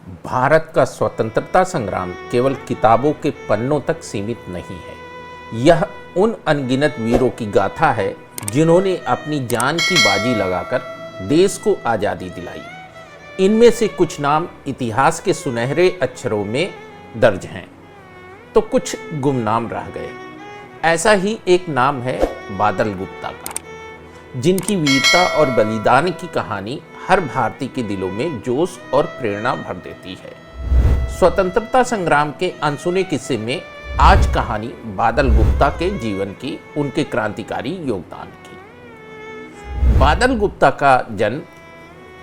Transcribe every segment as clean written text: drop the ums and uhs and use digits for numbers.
भारत का स्वतंत्रता संग्राम केवल किताबों के पन्नों तक सीमित नहीं है। यह उन अनगिनत वीरों की गाथा है जिन्होंने अपनी जान की बाजी लगाकर देश को आज़ादी दिलाई। इनमें से कुछ नाम इतिहास के सुनहरे अक्षरों में दर्ज हैं, तो कुछ गुमनाम रह गए। ऐसा ही एक नाम है बादल गुप्ता का, जिनकी वीरता और बलिदान की कहानी हर भारतीय के दिलों में जोश और प्रेरणा भर देती है। स्वतंत्रता संग्राम के अनसुने किस्से में आज कहानी बादल गुप्ता के जीवन की, उनके क्रांतिकारी योगदान की। बादल गुप्ता का जन्म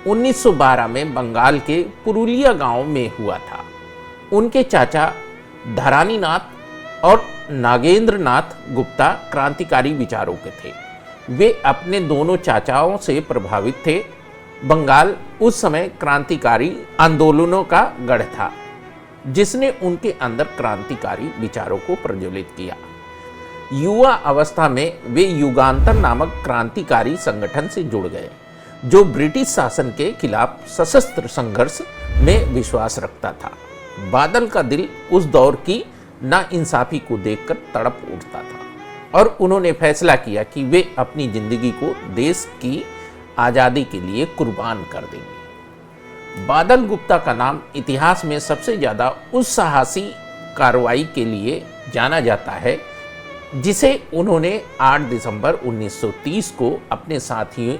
1912 में बंगाल के पुरुलिया गांव में हुआ था। उनके चाचा धरानीनाथ और नागेंद्रनाथ गुप्ता क्रांतिकारी विचारों के थे। वे अपने दोनों चाचाओं से प्रभावित थे। बंगाल उस समय क्रांतिकारी आंदोलनों का गढ़ था, जिसने उनके अंदर क्रांतिकारी विचारों को प्रज्वलित किया। युवा अवस्था में वे युगांतर नामक क्रांतिकारी संगठन से जुड़ गए, जो ब्रिटिश शासन के खिलाफ सशस्त्र संघर्ष में विश्वास रखता था। बादल का दिल उस दौर की नाइंसाफी को देखकर तड़प उठता था और उन्होंने फैसला किया कि वे अपनी जिंदगी को देश की आज़ादी के लिए कुर्बान कर देंगे। बादल गुप्ता का नाम इतिहास में सबसे ज़्यादा उस साहसी कार्रवाई के लिए जाना जाता है जिसे उन्होंने 8 दिसंबर 1930 को अपने साथियों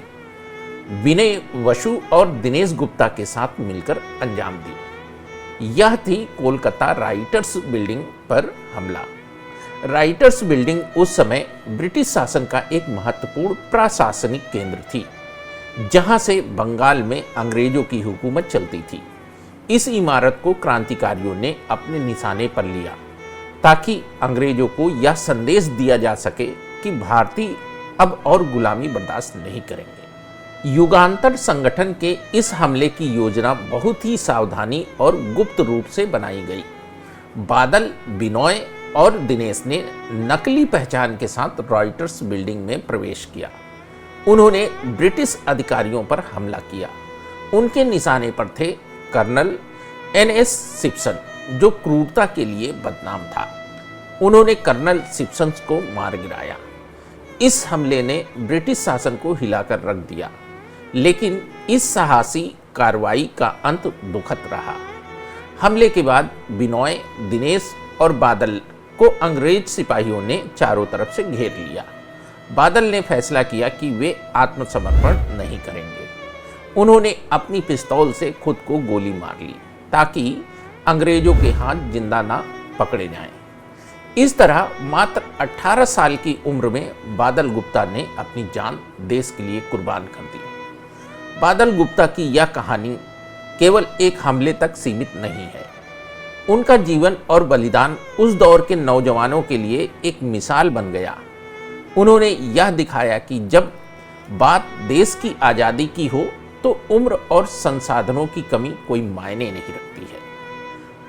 विनय बसु और दिनेश गुप्ता के साथ मिलकर अंजाम दी। यह थी कोलकाता राइटर्स बिल्डिंग पर हमला। राइटर्स बिल्डिंग उस समय ब्रिटिश शासन का एक महत्वपूर्ण प्रशासनिक केंद्र थी, जहां से बंगाल में अंग्रेजों की हुकूमत चलती थी। इस इमारत को क्रांतिकारियों ने अपने निशाने पर लिया ताकि अंग्रेजों को यह संदेश दिया जा सके कि भारतीय अब और गुलामी बर्दाश्त नहीं करेंगे। युगांतर संगठन के इस हमले की योजना बहुत ही सावधानी और गुप्त रूप से बनाई गई। बादल, बिनोय और दिनेश ने नकली पहचान के साथ रॉयटर्स बिल्डिंग में प्रवेश किया। उन्होंने ब्रिटिश अधिकारियों पर हमला किया। उनके निशाने पर थे कर्नल NS सिप्सन, जो क्रूरता के लिए बदनाम था। उन्होंने कर्नल सिप्सन को मार गिराया। इस हमले ने ब्रिटिश शासन को हिलाकर रख दिया, लेकिन इस साहसी कार्रवाई का अंत दुखद रहा। हमले के बाद बिनोय, दिनेश और बादल को अंग्रेज सिपाहियों ने चारों तरफ से घेर लिया। बादल ने फैसला किया कि वे आत्मसमर्पण नहीं करेंगे। उन्होंने अपनी पिस्तौल से खुद को गोली मार ली ताकि अंग्रेजों के हाथ जिंदा ना पकड़े जाएं। इस तरह मात्र 18 साल की उम्र में बादल गुप्ता ने अपनी जान देश के लिए कुर्बान कर दी। बादल गुप्ता की यह कहानी केवल एक हमले तक सीमित नहीं है। उनका जीवन और बलिदान उस दौर के नौजवानों के लिए एक मिसाल बन गया। उन्होंने यह दिखाया कि जब बात देश की आज़ादी की हो तो उम्र और संसाधनों की कमी कोई मायने नहीं रखती है।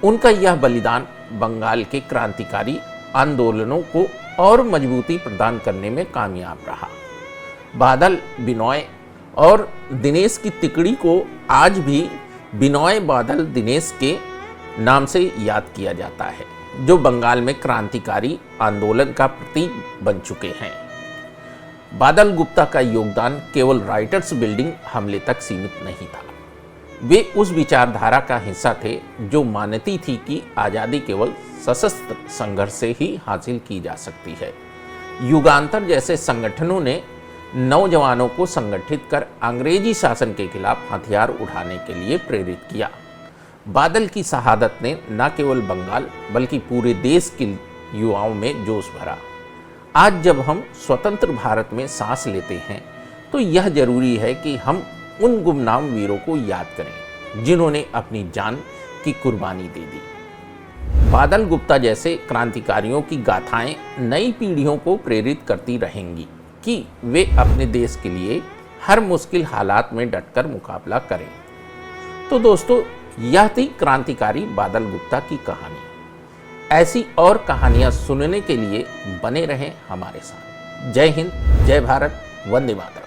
उनका यह बलिदान बंगाल के क्रांतिकारी आंदोलनों को और मजबूती प्रदान करने में कामयाब रहा। बादल, बिनोय और दिनेश की तिकड़ी को आज भी बिनोय बादल दिनेश के नाम से याद किया जाता है, जो बंगाल में क्रांतिकारी आंदोलन का प्रतीक बन चुके हैं। बादल गुप्ता का योगदान केवल राइटर्स बिल्डिंग हमले तक सीमित नहीं था। वे उस विचारधारा का हिस्सा थे जो मानती थी कि आज़ादी केवल सशस्त्र संघर्ष से ही हासिल की जा सकती है। युगांतर जैसे संगठनों ने नौजवानों को संगठित कर अंग्रेजी शासन के खिलाफ हथियार उठाने के लिए प्रेरित किया। बादल की शहादत ने न केवल बंगाल बल्कि पूरे देश के युवाओं में जोश भरा। आज जब हम स्वतंत्र भारत में सांस लेते हैं तो यह जरूरी है कि हम उन गुमनाम वीरों को याद करें जिन्होंने अपनी जान की कुर्बानी दे दी। बादल गुप्ता जैसे क्रांतिकारियों की गाथाएं नई पीढ़ियों को प्रेरित करती रहेंगी कि वे अपने देश के लिए हर मुश्किल हालात में डटकर मुकाबला करें। तो दोस्तों, यह थी क्रांतिकारी बादल गुप्ता की कहानी। ऐसी और कहानियां सुनने के लिए बने रहें हमारे साथ। जय हिंद, जय भारत, वंदे मातरम।